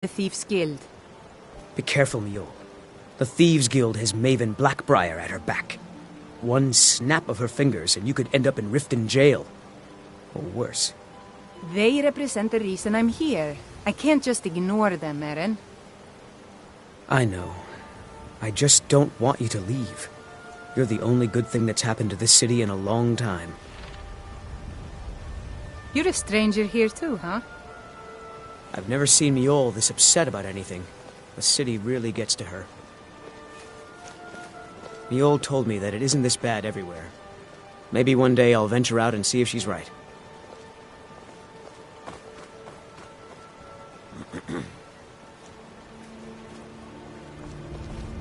The Thieves' Guild. Be careful, Mule. The Thieves' Guild has Maven Blackbriar at her back. One snap of her fingers and you could end up in Riften jail. Or worse. They represent the reason I'm here. I can't just ignore them, Eren. I know. I just don't want you to leave. You're the only good thing that's happened to this city in a long time. You're a stranger here too, huh? I've never seen Mule this upset about anything. The city really gets to her. Mule told me that it isn't this bad everywhere. Maybe one day I'll venture out and see if she's right.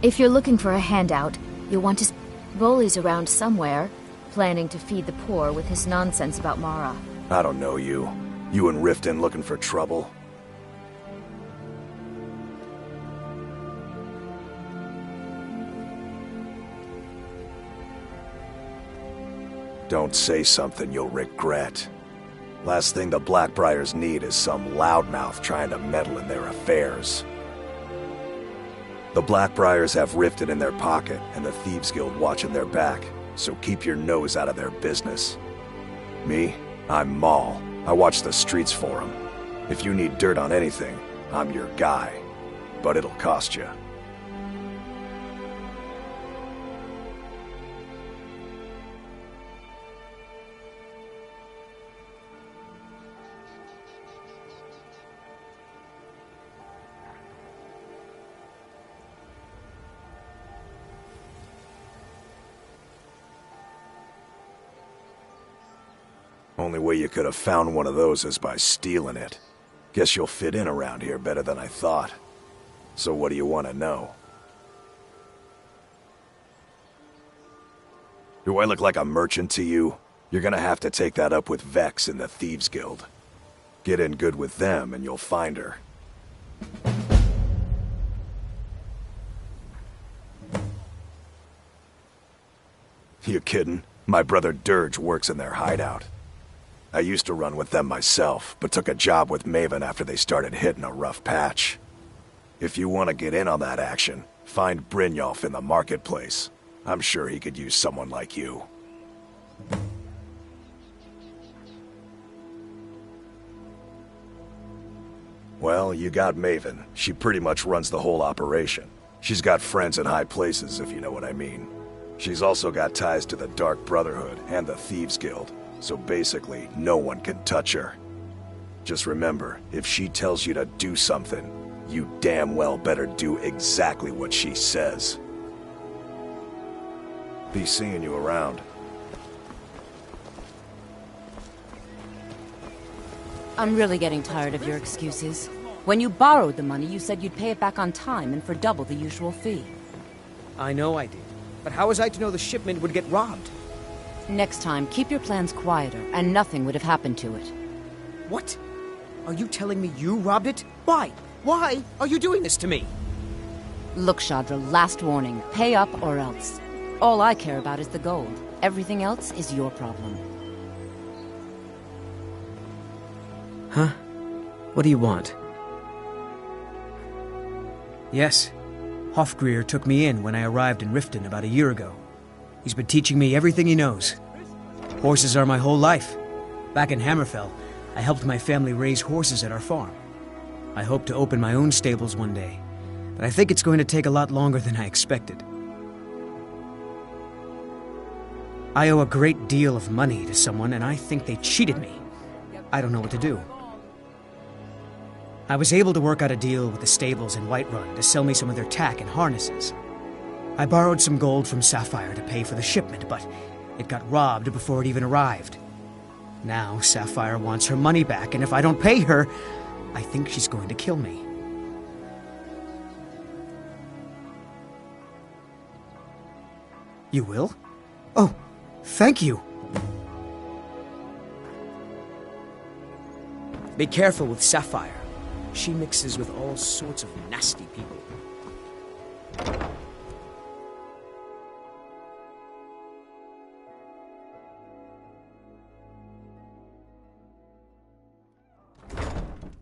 If you're looking for a handout, you'll want to... Bully's around somewhere, planning to feed the poor with his nonsense about Mara. I don't know you. You and Riften looking for trouble? Don't say something you'll regret. Last thing the Blackbriars need is some loudmouth trying to meddle in their affairs. The Blackbriars have Riften in their pocket and the Thieves Guild watching their back, so keep your nose out of their business. Me? I'm Maul. I watch the streets for them. If you need dirt on anything, I'm your guy. But it'll cost you. Only way you could have found one of those is by stealing it. Guess you'll fit in around here better than I thought. So what do you want to know? Do I look like a merchant to you? You're gonna have to take that up with Vex in the Thieves Guild. Get in good with them and you'll find her. You kidding? My brother Dirge works in their hideout. I used to run with them myself, but took a job with Maven after they started hitting a rough patch. If you want to get in on that action, find Brynjolf in the marketplace. I'm sure he could use someone like you. Well, you got Maven. She pretty much runs the whole operation. She's got friends in high places, if you know what I mean. She's also got ties to the Dark Brotherhood and the Thieves Guild. So basically, no one can touch her. Just remember, if she tells you to do something, you damn well better do exactly what she says. Be seeing you around. I'm really getting tired of your excuses. When you borrowed the money, you said you'd pay it back on time and for double the usual fee. I know I did. But how was I to know the shipment would get robbed? Next time, keep your plans quieter, and nothing would have happened to it. What? Are you telling me you robbed it? Why? Why are you doing this to me? Look, Shadra, last warning. Pay up or else. All I care about is the gold. Everything else is your problem. Huh? What do you want? Yes. Hofgrir took me in when I arrived in Riften about a year ago. He's been teaching me everything he knows. Horses are my whole life. Back in Hammerfell, I helped my family raise horses at our farm. I hope to open my own stables one day, but I think it's going to take a lot longer than I expected. I owe a great deal of money to someone, and I think they cheated me. I don't know what to do. I was able to work out a deal with the stables in Whiterun to sell me some of their tack and harnesses. I borrowed some gold from Sapphire to pay for the shipment, but it got robbed before it even arrived. Now Sapphire wants her money back, and if I don't pay her, I think she's going to kill me. You will? Oh, thank you. Be careful with Sapphire. She mixes with all sorts of nasty people.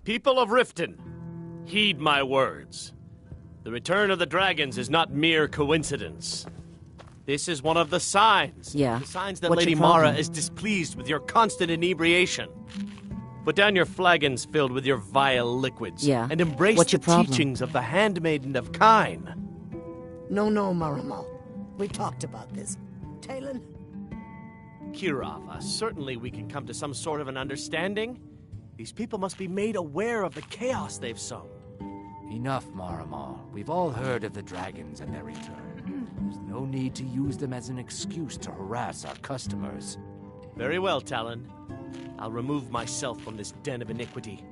People of Riften, Heed my words. The return of the dragons is not mere coincidence. This is one of the signs. Yeah. The signs that What's Lady your problem? Mara is displeased with your constant inebriation. Put down your flagons filled with your vile liquids. Yeah. And embrace What's the your problem? teachings of the handmaiden of Kine. No, Maramo. We talked about this. Talon? Kirava, certainly we can come to some sort of an understanding. These people must be made aware of the chaos they've sown. Enough, Marama. We've all heard of the dragons and their return. There's no need to use them as an excuse to harass our customers. Very well, Talon. I'll remove myself from this den of iniquity.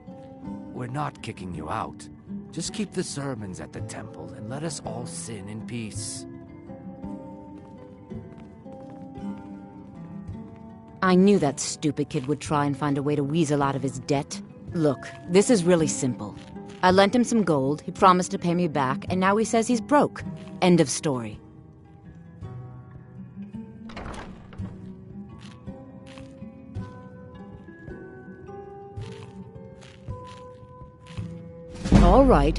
We're not kicking you out. Just keep the sermons at the temple and let us all sin in peace. I knew that stupid kid would try and find a way to weasel out of his debt. Look, this is really simple. I lent him some gold, he promised to pay me back, and now he says he's broke. End of story.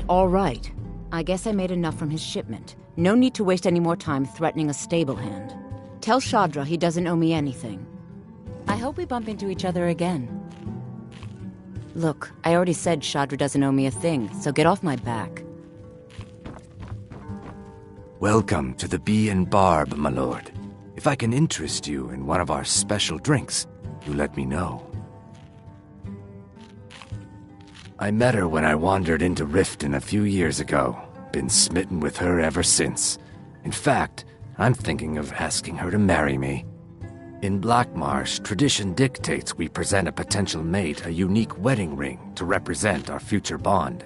All right. I guess I made enough from his shipment. No need to waste any more time threatening a stable hand. Tell Shadra he doesn't owe me anything. I hope we bump into each other again. Look, I already said Shadra doesn't owe me a thing, so get off my back. Welcome to the Bee and Barb, my lord. If I can interest you in one of our special drinks, you let me know. I met her when I wandered into Riften a few years ago. Been smitten with her ever since. In fact, I'm thinking of asking her to marry me. In Blackmarsh, tradition dictates we present a potential mate a unique wedding ring to represent our future bond.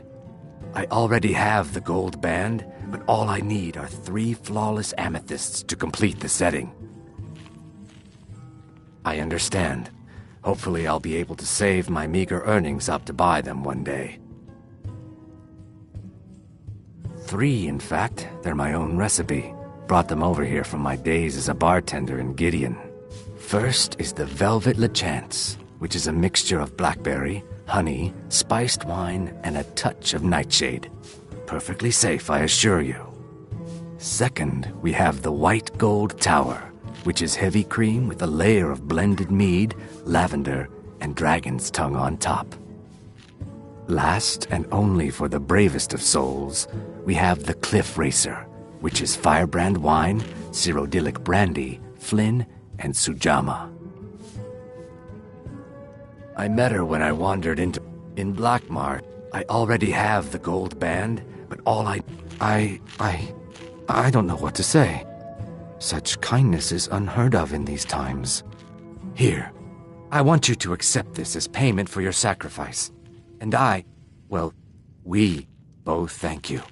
I already have the gold band, but all I need are 3 flawless amethysts to complete the setting. I understand. Hopefully I'll be able to save my meager earnings up to buy them one day. 3, in fact. They're my own recipe. Brought them over here from my days as a bartender in Gideon. First is the Velvet Lechance, which is a mixture of blackberry, honey, spiced wine, and a touch of nightshade. Perfectly safe, I assure you. Second, we have the White Gold Tower, which is heavy cream with a layer of blended mead, lavender, and dragon's tongue on top. Last, and only for the bravest of souls, we have the Cliff Racer, which is firebrand wine, Cyrodiilic brandy, Flynn, and Sujama. I met her when I wandered in Blackmarsh. I already have the gold band, but all I don't know what to say. Such kindness is unheard of in these times. Here, I want you to accept this as payment for your sacrifice. And we both thank you.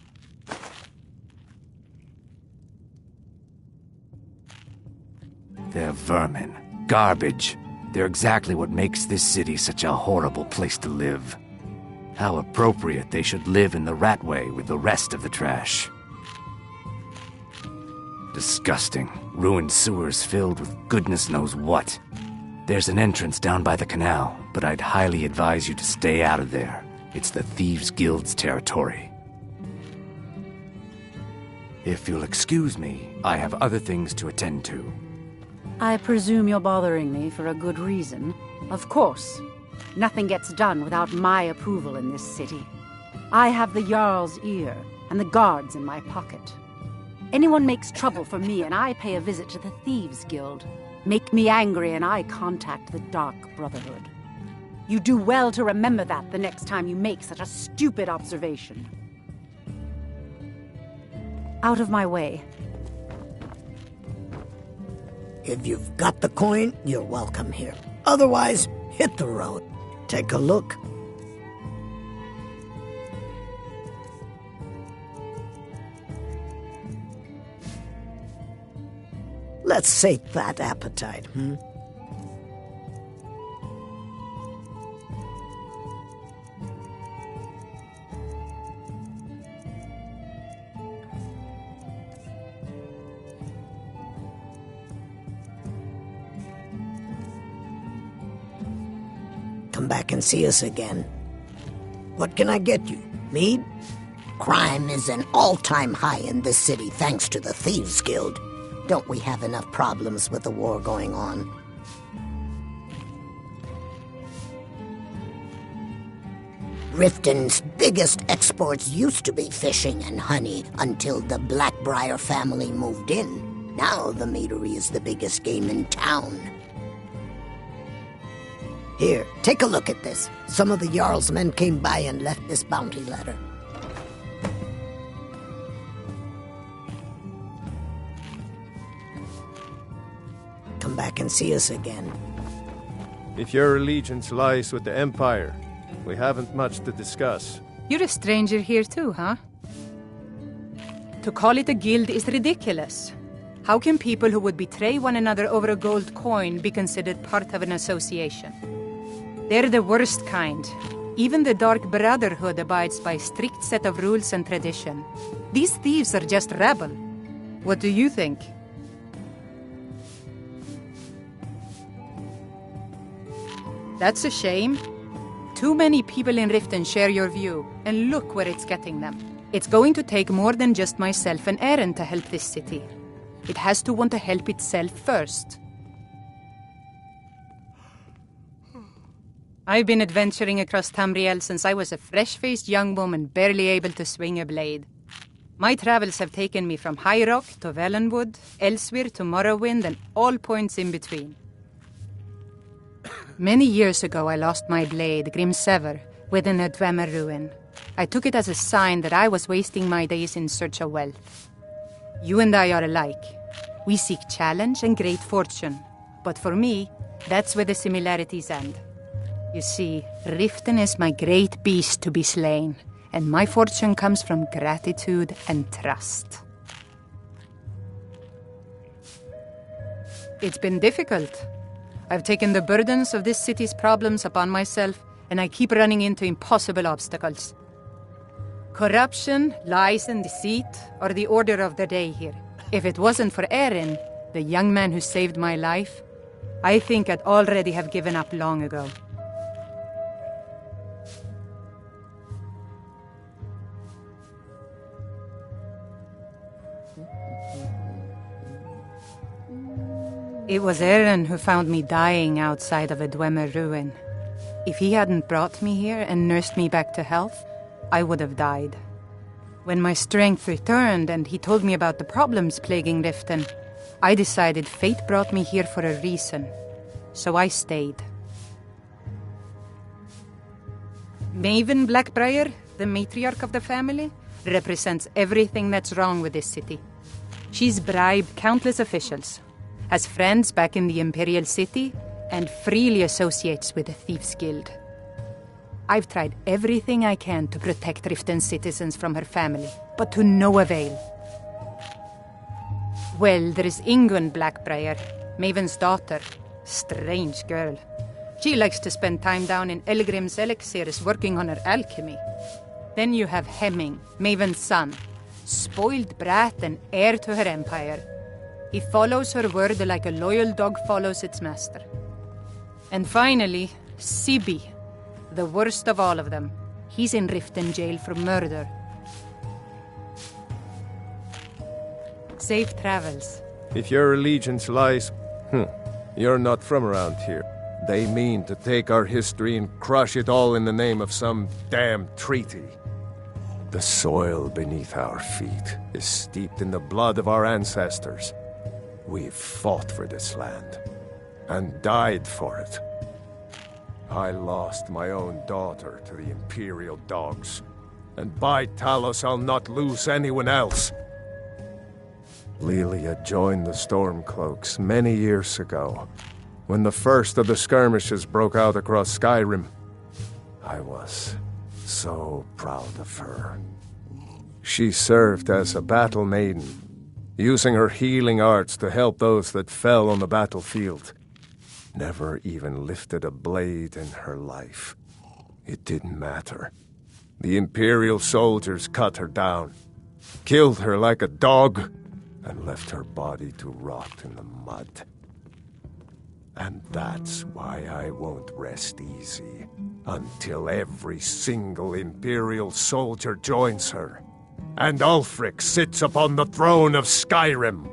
They're vermin. Garbage. They're exactly what makes this city such a horrible place to live. How appropriate they should live in the Ratway with the rest of the trash. Disgusting. Ruined sewers filled with goodness knows what. There's an entrance down by the canal, but I'd highly advise you to stay out of there. It's the Thieves' Guild's territory. If you'll excuse me, I have other things to attend to. I presume you're bothering me for a good reason. Of course. Nothing gets done without my approval in this city. I have the Jarl's ear and the guards in my pocket. Anyone makes trouble for me and I pay a visit to the Thieves' Guild. Make me angry and I contact the Dark Brotherhood. You do well to remember that the next time you make such a stupid observation. Out of my way. If you've got the coin, you're welcome here. Otherwise, hit the road. Take a look. Let's sate that appetite, Come back and see us again. What can I get you? Mead? Crime is an all-time high in this city thanks to the Thieves Guild. Don't we have enough problems with the war going on? Riften's biggest exports used to be fishing and honey until the Blackbriar family moved in. Now the meadery is the biggest game in town. Here, take a look at this. Some of the Jarl's men came by and left this bounty letter. Come back and see us again. If your allegiance lies with the Empire, we haven't much to discuss. You're a stranger here too, huh? To call it a guild is ridiculous. How can people who would betray one another over a gold coin be considered part of an association? They're the worst kind. Even the Dark Brotherhood abides by a strict set of rules and tradition. These thieves are just rabble. What do you think? That's a shame. Too many people in Riften share your view, and look where it's getting them. It's going to take more than just myself and Eren to help this city. It has to want to help itself first. I've been adventuring across Tamriel since I was a fresh-faced young woman barely able to swing a blade. My travels have taken me from High Rock to Valenwood, Elsewhere to Morrowind, and all points in between. Many years ago I lost my blade, Grimsever, within a Dwemer ruin. I took it as a sign that I was wasting my days in search of wealth. You and I are alike. We seek challenge and great fortune. But for me, that's where the similarities end. You see, Riften is my great beast to be slain, and my fortune comes from gratitude and trust. It's been difficult. I've taken the burdens of this city's problems upon myself, and I keep running into impossible obstacles. Corruption, lies, and deceit are the order of the day here. If it wasn't for Eren, the young man who saved my life, I think I'd already have given up long ago. It was Eren who found me dying outside of a Dwemer ruin. If he hadn't brought me here and nursed me back to health, I would have died. When my strength returned and he told me about the problems plaguing Riften, I decided fate brought me here for a reason. So I stayed. Maven Blackbriar, the matriarch of the family, represents everything that's wrong with this city. She's bribed countless officials, has friends back in the Imperial City, and freely associates with the Thieves Guild. I've tried everything I can to protect Riften's citizens from her family, but to no avail. Well, there is Ingun Blackbriar, Maven's daughter. Strange girl. She likes to spend time down in Elgrim's elixirs working on her alchemy. Then you have Hemming, Maven's son, spoiled brat and heir to her empire. He follows her word like a loyal dog follows its master. And finally, Sibi, the worst of all of them. He's in Riften jail for murder. Safe travels. If your allegiance lies... you're not from around here. They mean to take our history and crush it all in the name of some damn treaty. The soil beneath our feet is steeped in the blood of our ancestors. We've fought for this land, and died for it. I lost my own daughter to the Imperial dogs, and by Talos I'll not lose anyone else. Lilia joined the Stormcloaks many years ago, when the first of the skirmishes broke out across Skyrim. I was so proud of her. She served as a battle maiden, using her healing arts to help those that fell on the battlefield. Never even lifted a blade in her life. It didn't matter. The Imperial soldiers cut her down, killed her like a dog, and left her body to rot in the mud. And that's why I won't rest easy until every single Imperial soldier joins her, and Ulfric sits upon the throne of Skyrim.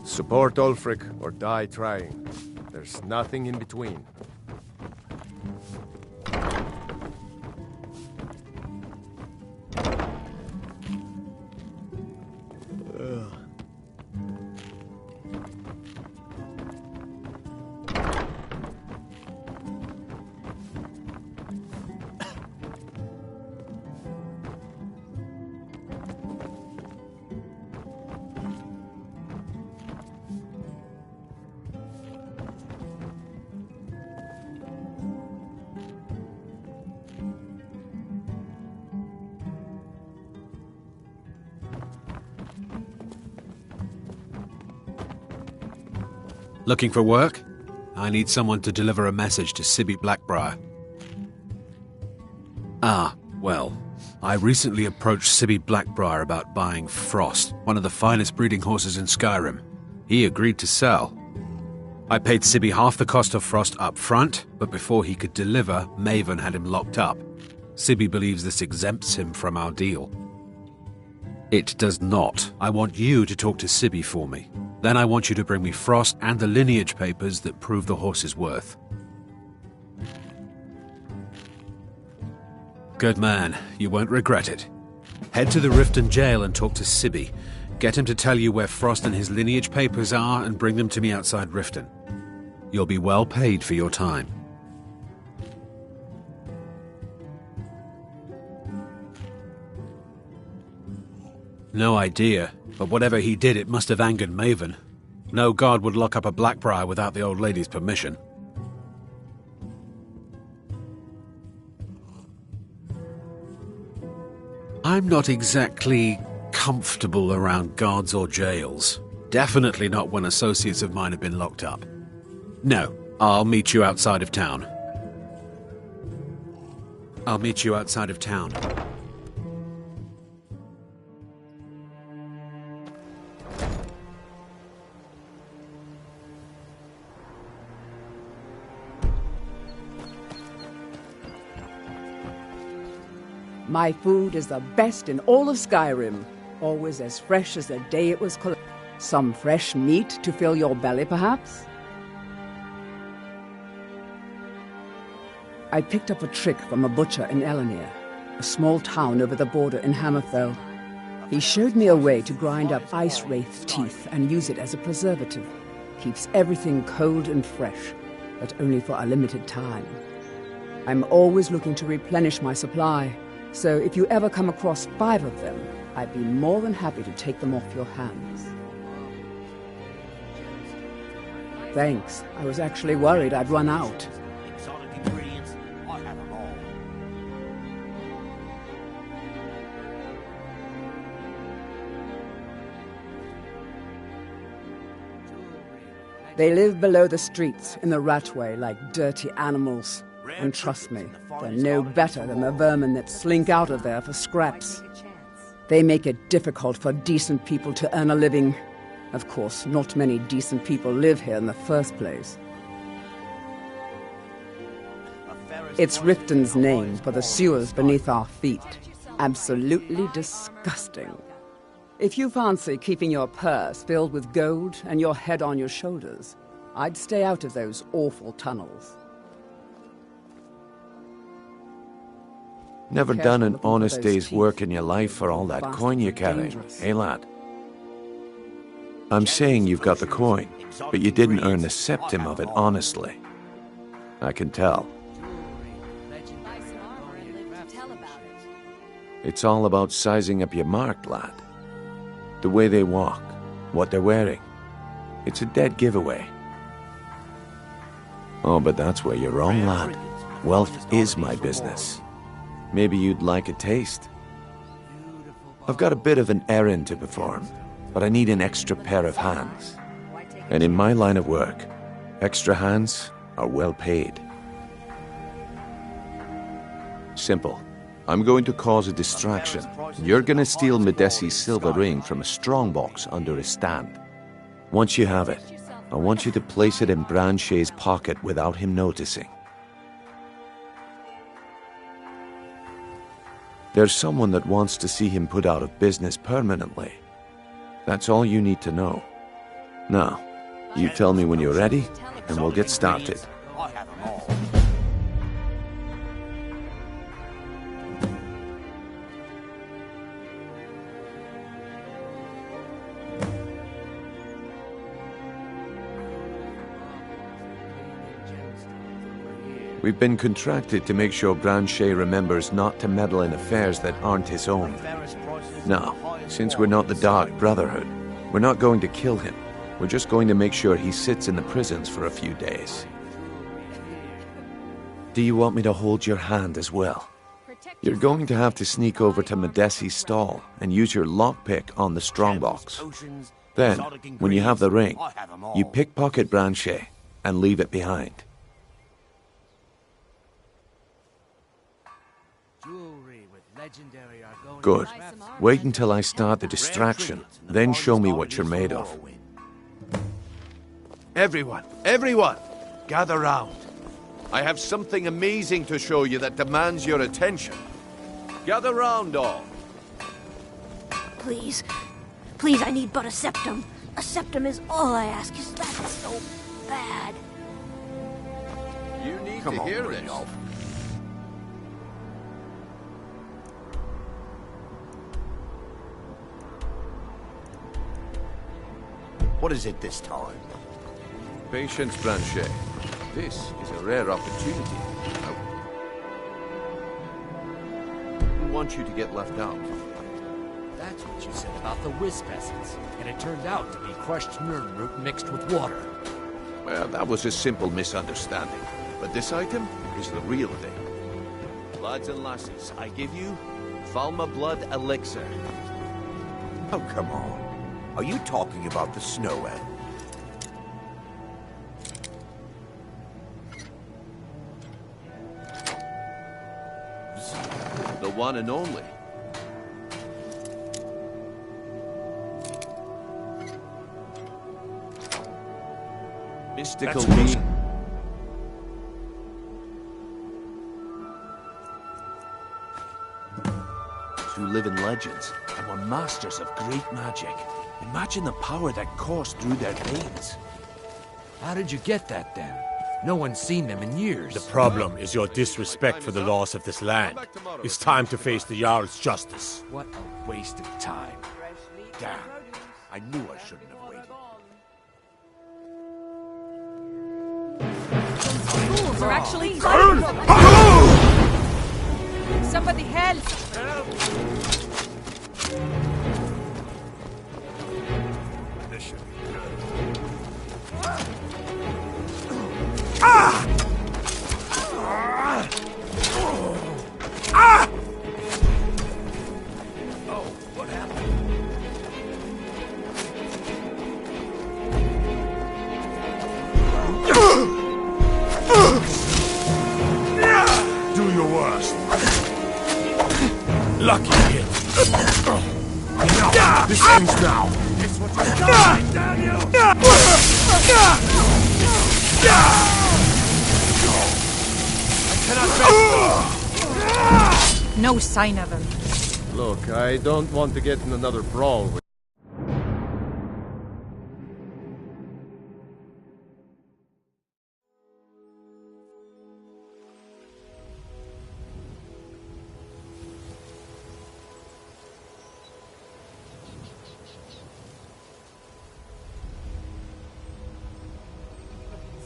Support Ulfric or die trying. There's nothing in between. Looking for work? I need someone to deliver a message to Sibby Blackbriar. Well, I recently approached Sibby Blackbriar about buying Frost, one of the finest breeding horses in Skyrim. He agreed to sell. I paid Sibby half the cost of Frost up front, but before he could deliver, Maven had him locked up. Sibby believes this exempts him from our deal. It does not. I want you to talk to Sibby for me. Then I want you to bring me Frost and the lineage papers that prove the horse's worth. Good man. You won't regret it. Head to the Riften jail and talk to Sibby. Get him to tell you where Frost and his lineage papers are and bring them to me outside Riften. You'll be well paid for your time. No idea, but whatever he did, it must have angered Maven. No guard would lock up a Blackbriar without the old lady's permission. I'm not exactly comfortable around guards or jails. Definitely not when associates of mine have been locked up. No, I'll meet you outside of town. I'll meet you outside of town. My food is the best in all of Skyrim, always as fresh as the day it was collected. Some fresh meat to fill your belly, perhaps? I picked up a trick from a butcher in Elenir, a small town over the border in Hammerfell. He showed me a way to grind up ice wraith teeth and use it as a preservative. Keeps everything cold and fresh, but only for a limited time. I'm always looking to replenish my supply. So if you ever come across 5 of them, I'd be more than happy to take them off your hands. Thanks. I was actually worried I'd run out. Exotic ingredients, I have them all. They live below the streets in the ratway like dirty animals. And trust me, they're no better than the vermin that slink out of there for scraps. They make it difficult for decent people to earn a living. Of course, not many decent people live here in the first place. It's Riften's name for the sewers beneath our feet. Absolutely disgusting. If you fancy keeping your purse filled with gold and your head on your shoulders, I'd stay out of those awful tunnels. Never done an honest day's work in your life for all that coin you're carrying, eh, lad? I'm saying you've got the coin, but you didn't earn a septim of it honestly. I can tell. It's all about sizing up your mark, lad. The way they walk, what they're wearing. It's a dead giveaway. Oh, but that's where you're wrong, lad. Wealth is my business. Maybe you'd like a taste. I've got a bit of an errand to perform, but I need an extra pair of hands. And in my line of work, extra hands are well paid. Simple. I'm going to cause a distraction. You're gonna steal Medesi's silver ring from a strongbox under his stand. Once you have it, I want you to place it in Branche's pocket without him noticing. There's someone that wants to see him put out of business permanently. That's all you need to know. Now, you tell me when you're ready, and we'll get started. We've been contracted to make sure Branche remembers not to meddle in affairs that aren't his own. Now, since we're not the Dark Brotherhood, we're not going to kill him. We're just going to make sure he sits in the prisons for a few days. Do you want me to hold your hand as well? You're going to have to sneak over to Medesi's stall and use your lockpick on the strongbox. Then, when you have the ring, you pickpocket Branche and leave it behind. Good. Wait until I start the distraction, then show me what you're made of. Everyone, gather round. I have something amazing to show you that demands your attention. Gather round, all. Please, please, I need but a septum. A septum is all I ask. Is that so bad? You need to hear this. What is it this time? Patience, Branche. This is a rare opportunity. I didn't want you to get left out. That's what you said about the Wisp essence, and it turned out to be crushed nerdroot mixed with water. Well, that was a simple misunderstanding. But this item is the real thing. Lads and lasses, I give you Falma Blood Elixir. Oh, come on. Are you talking about the snow elf? The one and only. Mystical being. Who live in legends and were masters of great magic. Imagine the power that coursed through their veins. How did you get that, then? No one's seen them in years. The problem is your disrespect for the laws of this land. It's time to face the Jarl's justice. What a waste of time. Damn. I knew I shouldn't have waited. Fools are actually Somebody help! Oh, what happened? Do your worst. Lucky hit. Enough. This ends now. It's what you got. Damn you! No sign of him. Look, I don't want to get in another brawl with...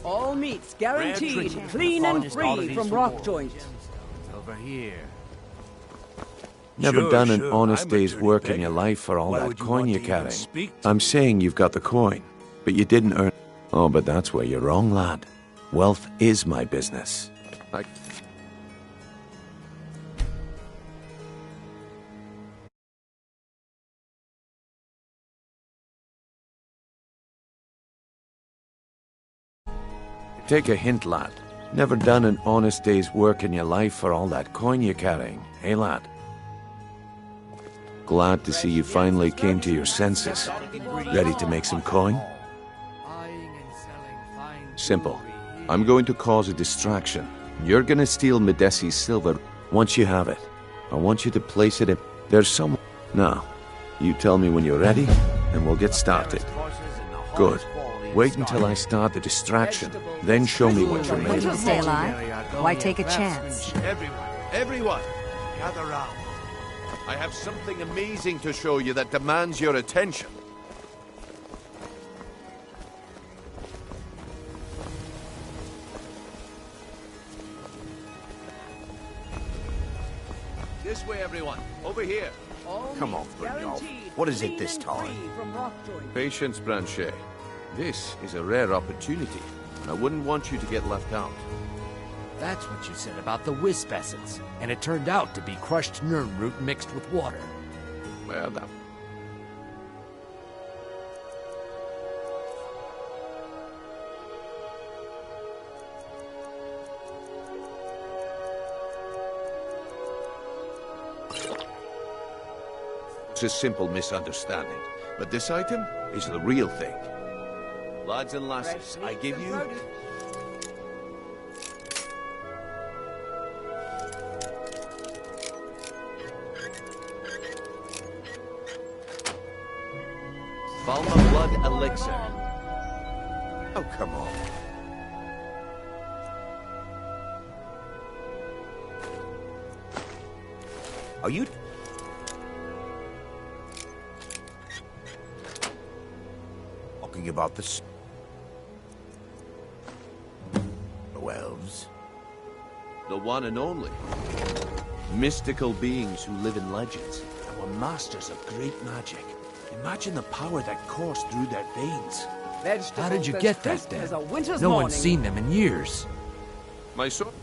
All meats guaranteed, clean and free from rock joint. Over here. Never Sure, done an sure, honest I'm a day's dirty work in beggar. your life for all Why that would you coin want you're to even carrying. speak to I'm saying you've got the coin, but you didn't earn... Oh, but that's where you're wrong, lad. Wealth is my business. Take a hint, lad. Never done an honest day's work in your life for all that coin you're carrying, eh, lad? Glad to see you finally came to your senses. Ready to make some coin? Simple. I'm going to cause a distraction. You're gonna steal Medesi's silver. Once you have it, I want you to place it in... There's some... Now, you tell me when you're ready, and we'll get started. Good. Wait until I start the distraction, then show me what you're made To of. stay alive? Why take a chance? Everyone, gather round. I have something amazing to show you that demands your attention. This way, everyone. Over here. Come on, Brynjolf. What is it this time? Patience, Branchet. This is a rare opportunity, and I wouldn't want you to get left out. That's what you said about the wisp essence, and it turned out to be crushed nirnroot mixed with water. Well, that... It's a simple misunderstanding, but this item is the real thing. Lads and lasses, I give you... Valma Blood Elixir. Oh, come on. Are you... talking about the... elves? The one and only. Mystical beings who live in legends and were masters of great magic. Imagine the power that coursed through their veins. How did you get that then? No one's seen them in years. My sword...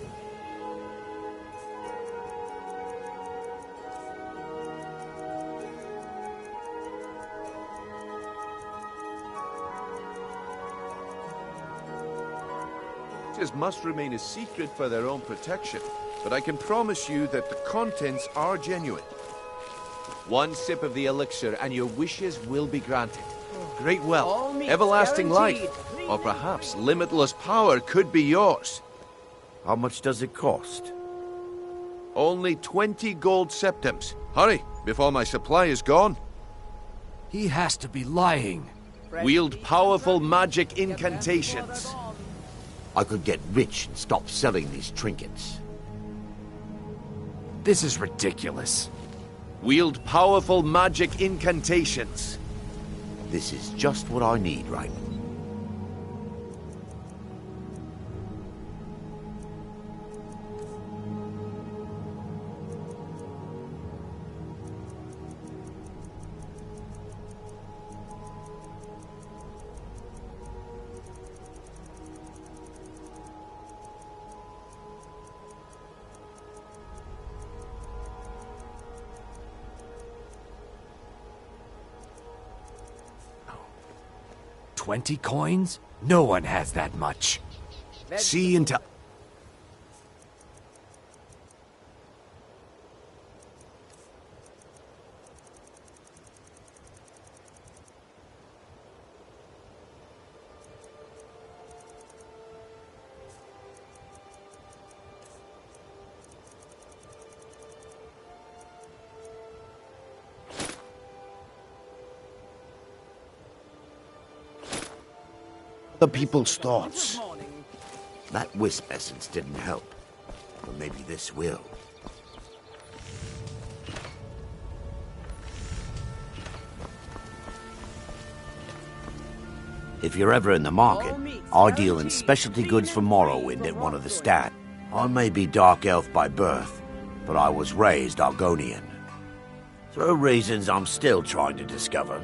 must remain a secret for their own protection, but I can promise you that the contents are genuine. One sip of the elixir and your wishes will be granted. Great wealth, everlasting life, or perhaps limitless power could be yours. How much does it cost? Only 20 gold septims. Hurry, before my supply is gone. He has to be lying. Wield powerful magic incantations. I could get rich and stop selling these trinkets. This is ridiculous. Wield powerful magic incantations. This is just what I need right now. $20 coins? No one has that much. See and tell. The people's thoughts. That wisp essence didn't help. But maybe this will. If you're ever in the market, I deal in specialty goods for Morrowind at one of the stands. I may be Dark Elf by birth, but I was raised Argonian. Through reasons I'm still trying to discover,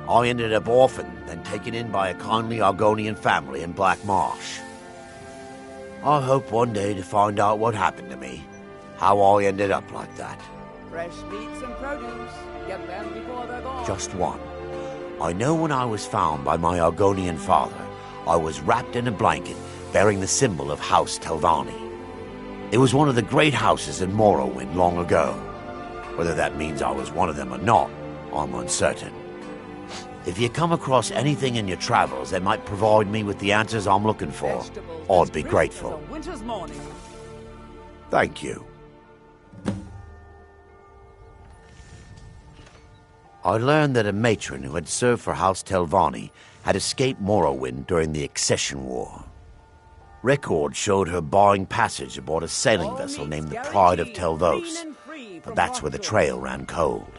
I ended up orphaned, then taken in by a kindly Argonian family in Black Marsh. I hope one day to find out what happened to me, how I ended up like that. Fresh meats and produce. Get them before they're gone. Just one. I know when I was found by my Argonian father, I was wrapped in a blanket bearing the symbol of House Telvanni. It was one of the great houses in Morrowind long ago. Whether that means I was one of them or not, I'm uncertain. If you come across anything in your travels that might provide me with the answers I'm looking for, I'd be grateful. Winter's morning. Thank you. I learned that a matron who had served for House Telvanni had escaped Morrowind during the Accession War. Records showed her buying passage aboard a sailing vessel named the Pride of Telvos, but that's where the trail ran cold.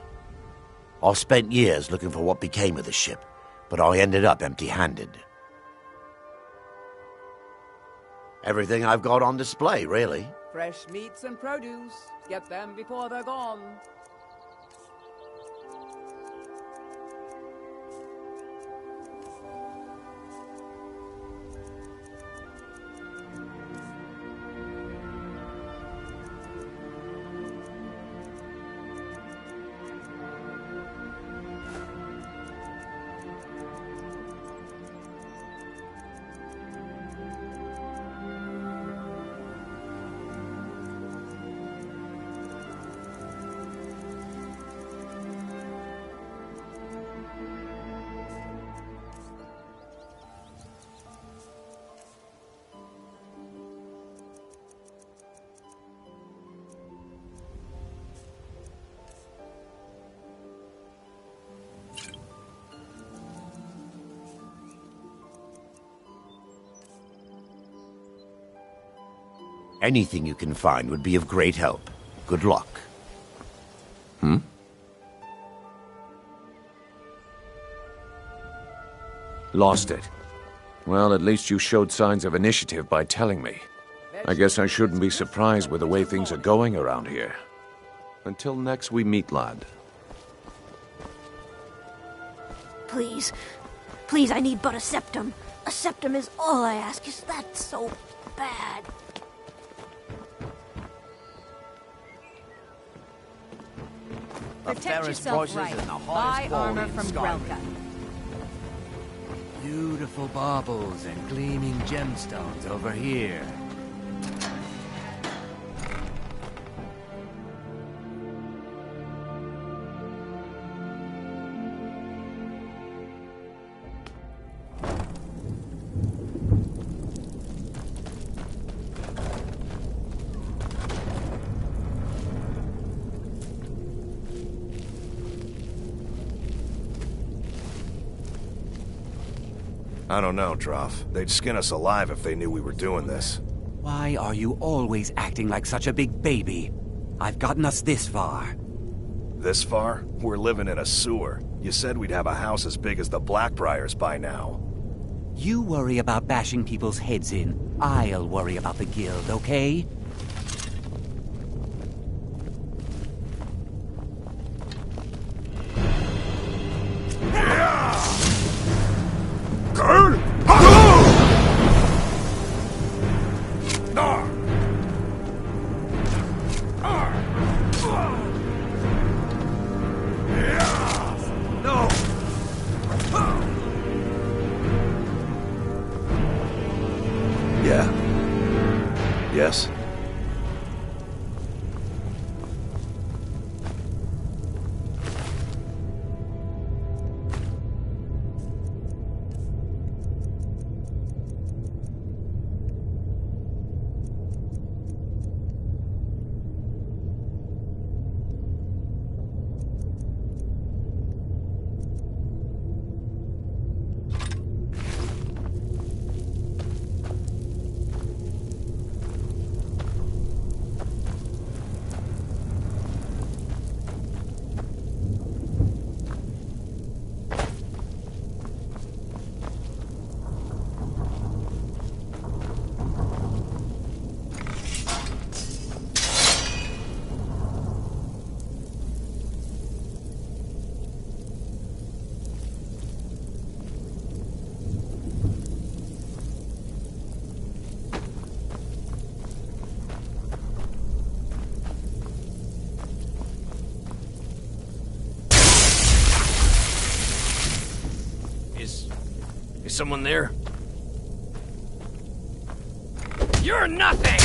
I spent years looking for what became of the ship, but I ended up empty-handed. Everything I've got on display, really. Fresh meats and produce. Get them before they're gone. Anything you can find would be of great help. Good luck. Lost it. Well, at least you showed signs of initiative by telling me. I guess I shouldn't be surprised with the way things are going around here. Until next we meet, lad. Please. Please, I need but a septum. A septum is all I ask. Is that so bad? Protect yourself right. Buy armor from Grelka. Beautiful baubles and gleaming gemstones over here. I don't know, Droff. They'd skin us alive if they knew we were doing this. Why are you always acting like such a big baby? I've gotten us this far. This far? We're living in a sewer. You said we'd have a house as big as the Blackbriars by now. You worry about bashing people's heads in. I'll worry about the guild, okay? Yes? Is someone there? You're nothing!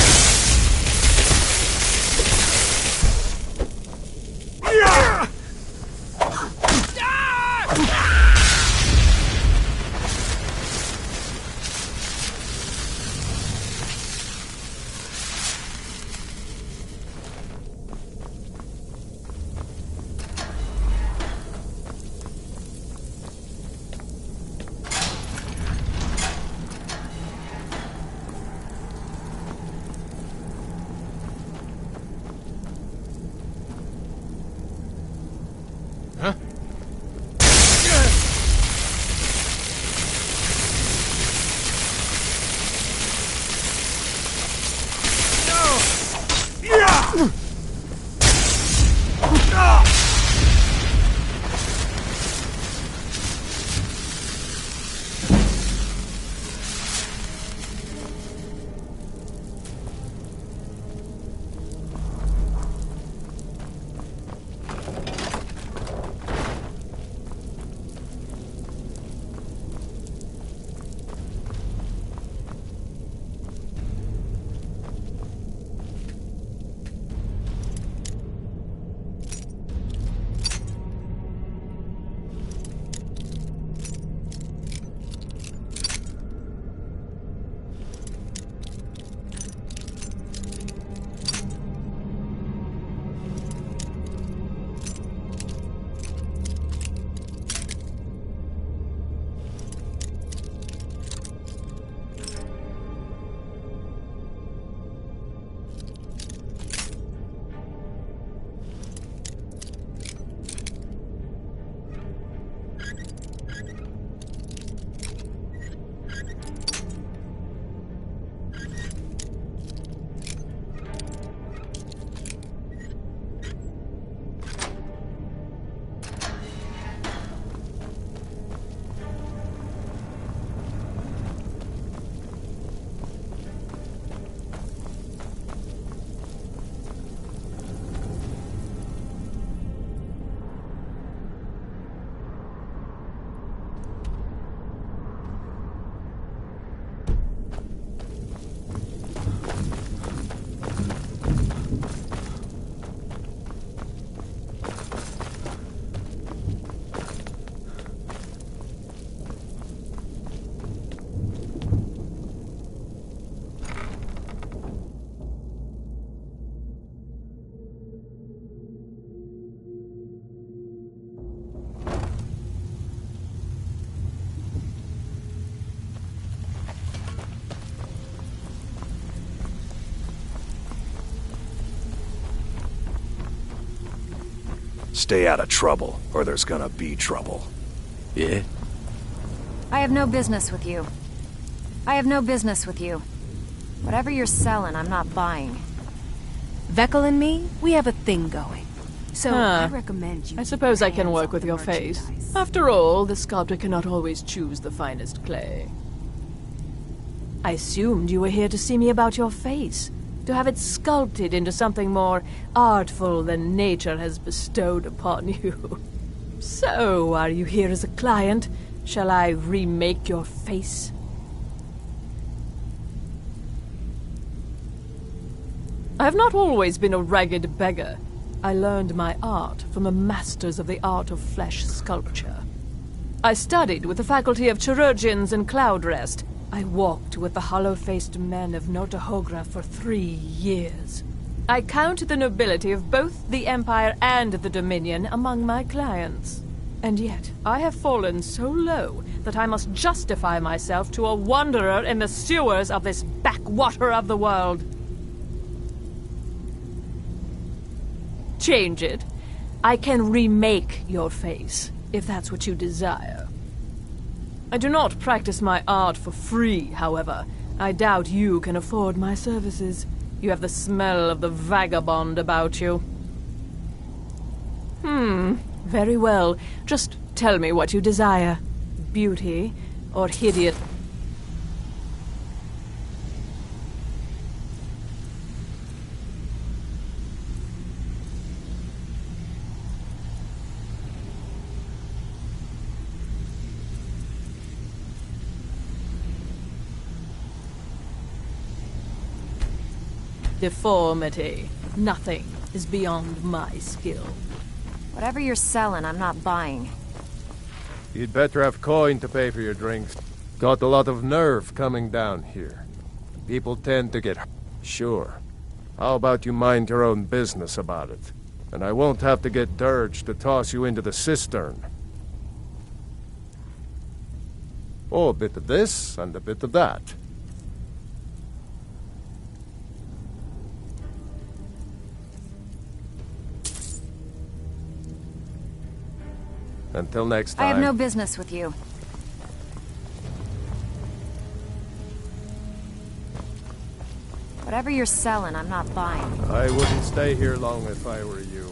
Stay out of trouble, or there's gonna be trouble. Yeah? I have no business with you. I have no business with you. Whatever you're selling, I'm not buying. Vekel and me, we have a thing going. So I recommend you... I suppose I can work with your face. After all, the sculptor cannot always choose the finest clay. I assumed you were here to see me about your face. To have it sculpted into something more artful than nature has bestowed upon you. So, are you here as a client? Shall I remake your face? I have not always been a ragged beggar. I learned my art from the masters of the art of flesh sculpture. I studied with the faculty of chirurgeons and cloud rest. I walked with the hollow-faced men of Notahogra for 3 years. I count the nobility of both the Empire and the Dominion among my clients. And yet, I have fallen so low that I must justify myself to a wanderer in the sewers of this backwater of the world. Change it. I can remake your face, if that's what you desire. I do not practice my art for free, however. I doubt you can afford my services. You have the smell of the vagabond about you. Very well. Just tell me what you desire. Beauty or hideous... deformity. Nothing is beyond my skill. Whatever you're selling, I'm not buying. You'd better have coin to pay for your drinks. Got a lot of nerve coming down here. People tend to get hurt. Sure. How about you mind your own business about it? And I won't have to get Dirge to toss you into the cistern. Oh, a bit of this and a bit of that. Until next time. I have no business with you. Whatever you're selling, I'm not buying. I wouldn't stay here long if I were you.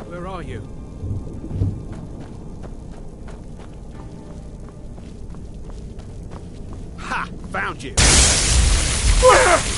Where are you? Ha! Found you! Huh?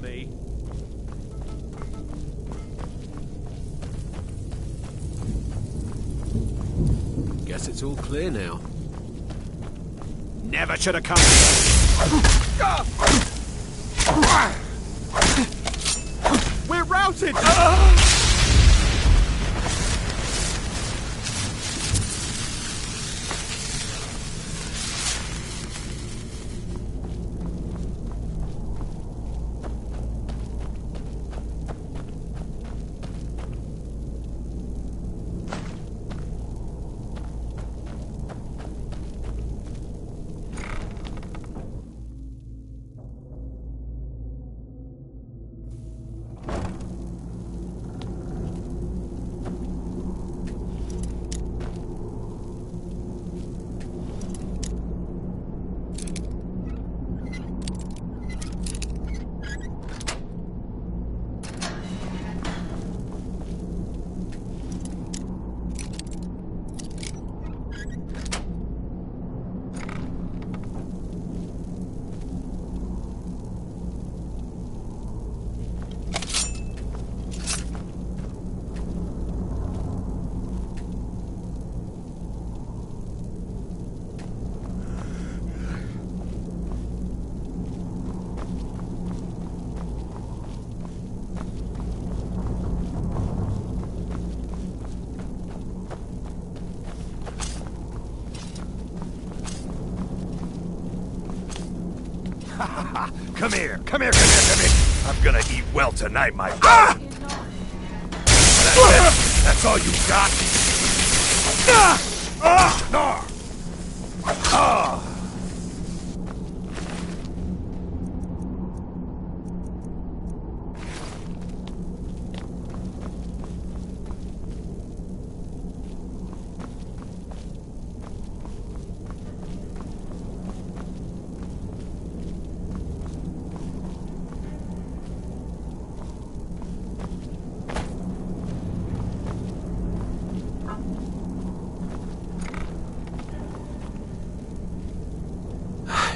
me. Guess it's all clear now. Never should have come here. We're routed! Come here, come here, come here, come here. I'm gonna eat well tonight, my friend. That's it? That's all you got? No!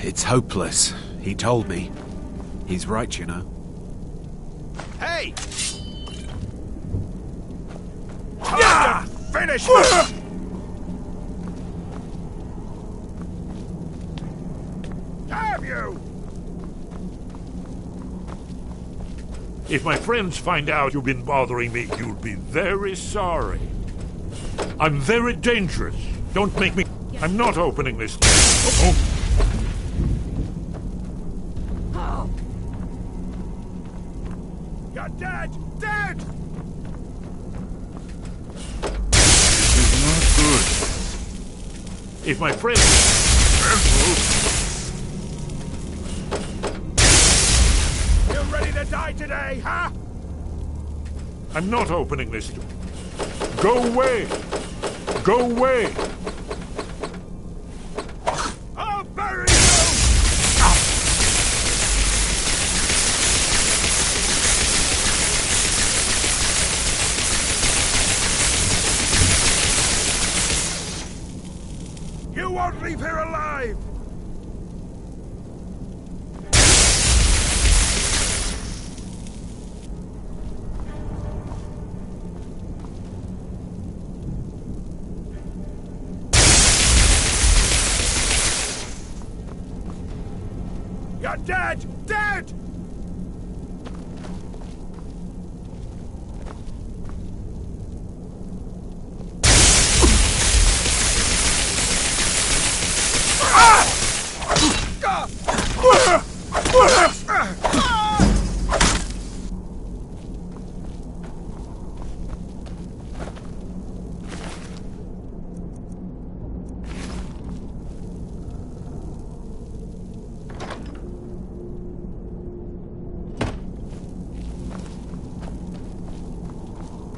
It's hopeless. He told me. He's right, you know. Hey! Yeah! Finish him! Damn you! If my friends find out you've been bothering me, you'll be very sorry. I'm very dangerous. Don't make me... I'm not opening this... Oh. You're dead! Dead! This is not good. If my friends... You ready to die today, huh? I'm not opening this door. Go away! Go away! I'll bury you! You won't leave here alive! You're dead! Dead!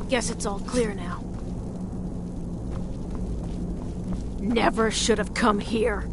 Guess it's all clear now. Never should have come here.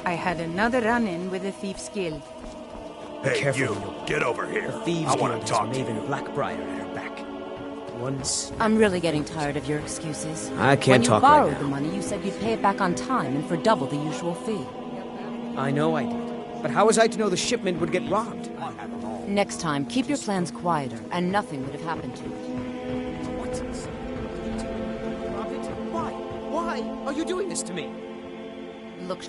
I had another run-in with the Thieves' Guild. Hey, Careful, you! Get over here. The Thieves I want Guild to talk has to Maven you. Blackbriar at her back. Once... I'm really getting tired of your excuses. I can't talk When right you borrowed now. the money, you said you'd pay it back on time and for double the usual fee. I know I did. But how was I to know the shipment would get robbed? Next time, keep your plans quieter, and nothing would have happened to it. Why? Why are you doing this to me? Look,